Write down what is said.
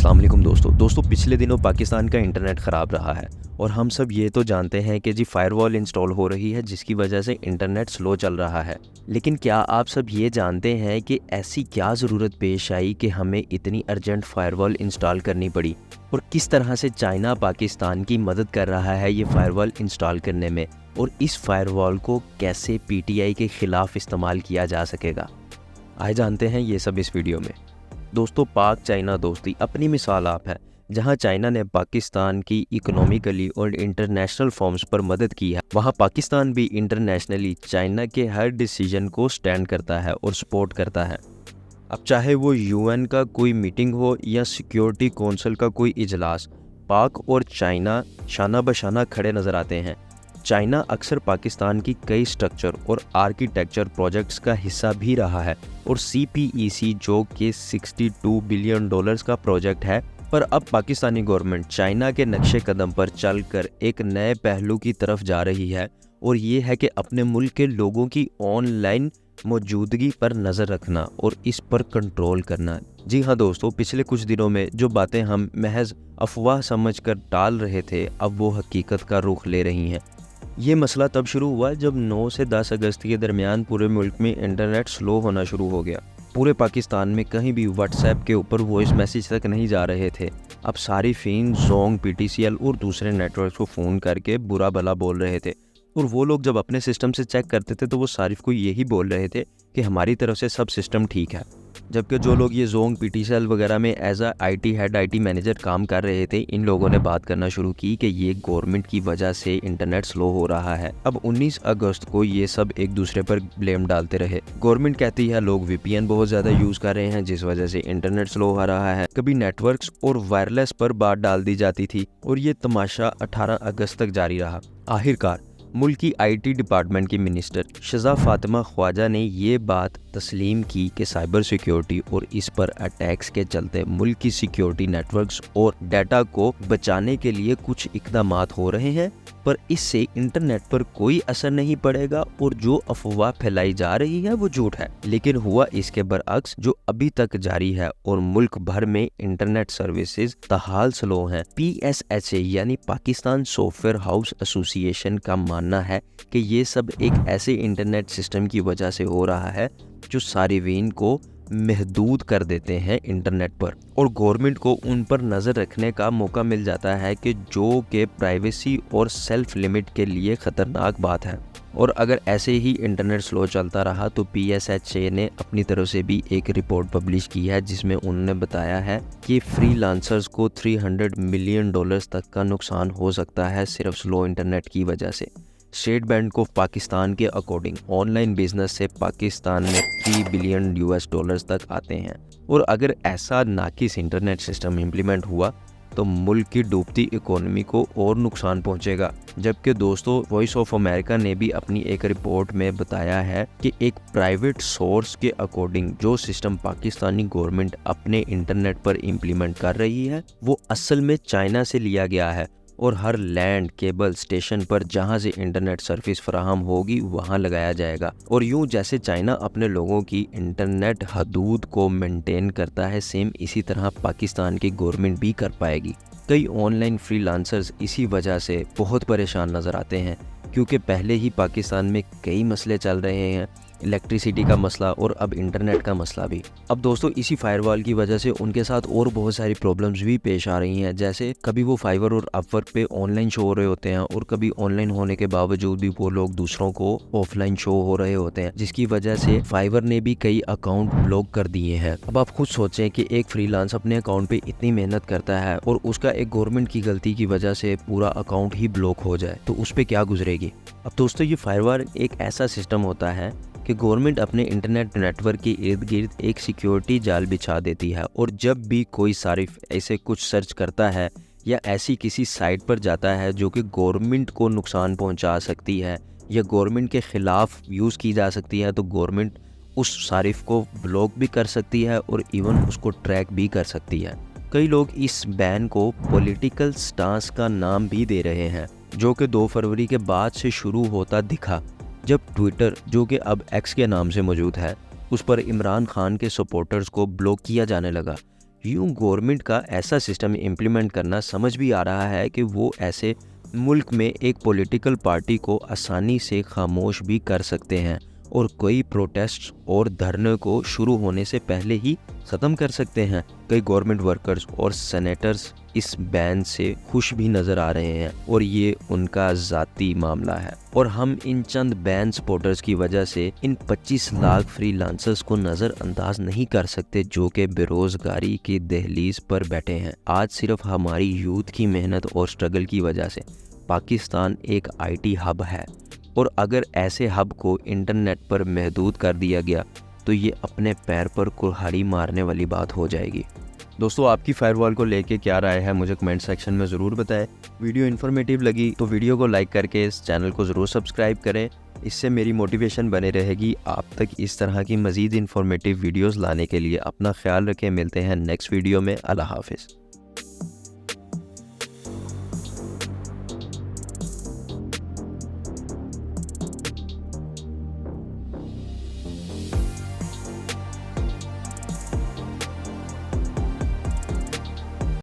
अस्सलाम वालेकुम दोस्तों पिछले दिनों पाकिस्तान का इंटरनेट ख़राब रहा है और हम सब ये तो जानते हैं कि जी फायरवॉल इंस्टॉल हो रही है जिसकी वजह से इंटरनेट स्लो चल रहा है। लेकिन क्या आप सब ये जानते हैं कि ऐसी क्या ज़रूरत पेश आई कि हमें इतनी अर्जेंट फायरवॉल इंस्टॉल करनी पड़ी, और किस तरह से चाइना पाकिस्तान की मदद कर रहा है ये फायरवॉल इंस्टॉल करने में, और इस फायरवॉल को कैसे PTI के ख़िलाफ़ इस्तेमाल किया जा सकेगा। आइए जानते हैं ये सब इस वीडियो में। दोस्तों, पाक चाइना दोस्ती अपनी मिसाल आप है, जहां चाइना ने पाकिस्तान की इकोनॉमिकली और इंटरनेशनल फॉर्म्स पर मदद की है, वहां पाकिस्तान भी इंटरनेशनली चाइना के हर डिसीजन को स्टैंड करता है और सपोर्ट करता है। अब चाहे वो UN का कोई मीटिंग हो या सिक्योरिटी कौंसिल का कोई इजलास, पाक और चाइना शाना बशाना खड़े नज़र आते हैं। चाइना अक्सर पाकिस्तान की कई स्ट्रक्चर और आर्किटेक्चर प्रोजेक्ट्स का हिस्सा भी रहा है, और CPEC जो कि $62 बिलियन का प्रोजेक्ट है, पर अब पाकिस्तानी गवर्नमेंट चाइना के नक्शे कदम पर चलकर एक नए पहलू की तरफ जा रही है, और ये है कि अपने मुल्क के लोगों की ऑनलाइन मौजूदगी पर नज़र रखना और इस पर कंट्रोल करना। जी हाँ दोस्तों, पिछले कुछ दिनों में जो बातें हम महज अफवाह समझकर टाल रहे थे, अब वो हकीकत का रुख ले रही हैं। ये मसला तब शुरू हुआ जब 9 से 10 अगस्त के दरमियान पूरे मुल्क में इंटरनेट स्लो होना शुरू हो गया। पूरे पाकिस्तान में कहीं भी व्हाट्सएप के ऊपर वॉइस मैसेज तक नहीं जा रहे थे। अब सारिफीन जोंग, PTCL और दूसरे नेटवर्क को फ़ोन करके बुरा भला बोल रहे थे, और वो लोग जब अपने सिस्टम से चेक करते थे तो वो सारिफ को यही बोल रहे थे कि हमारी तरफ से सब सिस्टम ठीक है। जबकि जो लोग ये जोंग, PTCL वगैरह में as a IT head, IT manager काम कर रहे थे, इन लोगों ने बात करना शुरू की कि ये गवर्नमेंट की वजह से इंटरनेट स्लो हो रहा है। अब 19 अगस्त को ये सब एक दूसरे पर ब्लेम डालते रहे। गवर्नमेंट कहती है लोग VPN बहुत ज़्यादा यूज़ कर रहे हैं जिस वजह से इंटरनेट स्लो हो रहा है। कभी नेटवर्क्स और वायरलेस पर बात डाल दी जाती थी, और ये तमाशा 18 अगस्त तक जारी रहा। आखिरकार मुल्क की IT डिपार्टमेंट की मिनिस्टर शज़ा फातिमा ख्वाजा ने ये बात तस्लीम की कि साइबर सिक्योरिटी और इस पर अटैक्स के चलते मुल्क की सिक्योरिटी नेटवर्क्स और डाटा को बचाने के लिए कुछ इक़दामात हो रहे हैं, पर इससे इंटरनेट पर कोई असर नहीं पड़ेगा, और जो अफवाह फैलाई जा रही है वो झूठ है। लेकिन हुआ इसके बरअक्स, जो अभी तक जारी है, और मुल्क भर में इंटरनेट सर्विसेज ताहाल स्लो हैं। PSHA यानी पाकिस्तान सॉफ्टवेयर हाउस एसोसिएशन का मानना है कि ये सब एक ऐसे इंटरनेट सिस्टम की वजह से हो रहा है जो सारिवीन को महदूद कर देते हैं इंटरनेट पर, और गवर्नमेंट को उन पर नज़र रखने का मौका मिल जाता है कि जो कि प्राइवेसी और सेल्फ लिमिट के लिए ख़तरनाक बात है। और अगर ऐसे ही इंटरनेट स्लो चलता रहा तो PSHA ने अपनी तरफ से भी एक रिपोर्ट पब्लिश की है जिसमें उन्होंने बताया है कि फ्रीलांसर्स को $300 मिलियन तक का नुकसान हो सकता है सिर्फ स्लो इंटरनेट की वजह से। स्टेट बैंक ऑफ पाकिस्तान के अकॉर्डिंग ऑनलाइन बिजनेस से पाकिस्तान में $3 बिलियन तक आते हैं, और अगर ऐसा नाकिस इंटरनेट सिस्टम इम्प्लीमेंट हुआ तो मुल्क की डूबती इकोनॉमी को और नुकसान पहुंचेगा। जबकि दोस्तों, वॉइस ऑफ अमेरिका ने भी अपनी एक रिपोर्ट में बताया है कि एक प्राइवेट सोर्स के अकॉर्डिंग जो सिस्टम पाकिस्तानी गवर्नमेंट अपने इंटरनेट पर इम्प्लीमेंट कर रही है वो असल में चाइना से लिया गया है, और हर लैंड केबल स्टेशन पर जहां से इंटरनेट सर्विस फराहम होगी वहां लगाया जाएगा। और यूं जैसे चाइना अपने लोगों की इंटरनेट हदूद को मेंटेन करता है, सेम इसी तरह पाकिस्तान की गवर्नमेंट भी कर पाएगी। कई ऑनलाइन फ्रीलांसर्स इसी वजह से बहुत परेशान नज़र आते हैं, क्योंकि पहले ही पाकिस्तान में कई मसले चल रहे हैं, इलेक्ट्रिसिटी का मसला और अब इंटरनेट का मसला भी। अब दोस्तों, इसी फायरवॉल की वजह से उनके साथ और बहुत सारी प्रॉब्लम्स भी पेश आ रही हैं, जैसे कभी वो फाइवर और अपवर्क पे ऑनलाइन शो हो रहे होते हैं, और कभी ऑनलाइन होने के बावजूद भी वो लोग दूसरों को ऑफलाइन शो हो रहे होते हैं, जिसकी वजह से फाइवर ने भी कई अकाउंट ब्लॉक कर दिए हैं। अब आप खुद सोचें कि एक फ्रीलांस अपने अकाउंट पे इतनी मेहनत करता है और उसका एक गवर्नमेंट की गलती की वजह से पूरा अकाउंट ही ब्लॉक हो जाए तो उस पर क्या गुजरेगी। अब दोस्तों, ये फायरवॉल एक ऐसा सिस्टम होता है कि गवर्नमेंट अपने इंटरनेट नेटवर्क के इर्द गिर्द एक सिक्योरिटी जाल बिछा देती है, और जब भी कोई सारिफ ऐसे कुछ सर्च करता है या ऐसी किसी साइट पर जाता है जो कि गवर्नमेंट को नुकसान पहुंचा सकती है या गवर्नमेंट के ख़िलाफ़ यूज़ की जा सकती है, तो गवर्नमेंट उस सारिफ को ब्लॉक भी कर सकती है और इवन उसको ट्रैक भी कर सकती है। कई लोग इस बैन को पॉलिटिकल स्टांस का नाम भी दे रहे हैं, जो कि 2 फरवरी के बाद से शुरू होता दिखा, जब ट्विटर, जो कि अब X के नाम से मौजूद है, उस पर इमरान खान के सपोर्टर्स को ब्लॉक किया जाने लगा, यूँ गवर्नमेंट का ऐसा सिस्टम इम्प्लीमेंट करना समझ भी आ रहा है कि वो ऐसे मुल्क में एक पॉलिटिकल पार्टी को आसानी से खामोश भी कर सकते हैं और कई प्रोटेस्ट और धरने को शुरू होने से पहले ही ख़त्म कर सकते हैं। कई गवर्नमेंट वर्कर्स और सेनेटर्स इस बैन से खुश भी नज़र आ रहे हैं और ये उनका ज़ाती मामला है। और हम इन चंद बैन सपोर्टर्स की वजह से इन 25 लाख फ्रीलांसर्स को नज़रअंदाज नहीं कर सकते जो कि बेरोज़गारी की दहलीज पर बैठे हैं। आज सिर्फ हमारी यूथ की मेहनत और स्ट्रगल की वजह से पाकिस्तान एक IT हब है, और अगर ऐसे हब को इंटरनेट पर महदूद कर दिया गया तो ये अपने पैर पर कुल्हाड़ी मारने वाली बात हो जाएगी। दोस्तों, आपकी फायरवॉल को लेके क्या राय है मुझे कमेंट सेक्शन में ज़रूर बताएं। वीडियो इन्फॉर्मेटिव लगी तो वीडियो को लाइक करके इस चैनल को ज़रूर सब्सक्राइब करें। इससे मेरी मोटिवेशन बने रहेगी आप तक इस तरह की मज़ीद इन्फॉर्मेटिव वीडियोज़ लाने के लिए। अपना ख्याल रखें, मिलते हैं नेक्स्ट वीडियो में। अल्लाह हाफिज़।